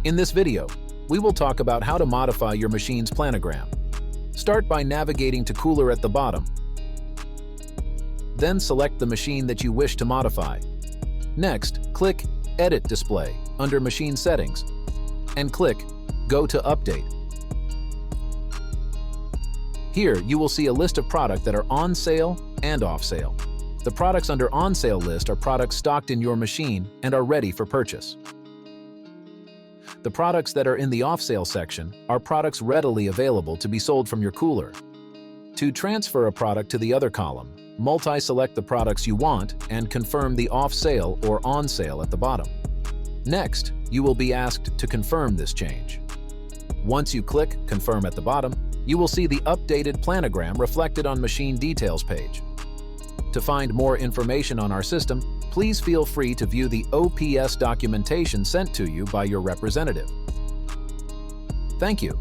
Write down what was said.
In this video, we will talk about how to modify your machine's planogram. Start by navigating to Cooler at the bottom. Then select the machine that you wish to modify. Next, click Edit Display under Machine Settings and click Go to Update. Here, you will see a list of products that are on sale and off sale. The products under on sale list are products stocked in your machine and are ready for purchase. The products that are in the off sale section are products readily available to be sold from your cooler. To transfer a product to the other column, multi-select the products you want and confirm the off sale or on sale at the bottom. Next, you will be asked to confirm this change. Once you click Confirm at the bottom, you will see the updated planogram reflected on Machine Details page. To find more information on our system, please feel free to view the OPS documentation sent to you by your representative. Thank you.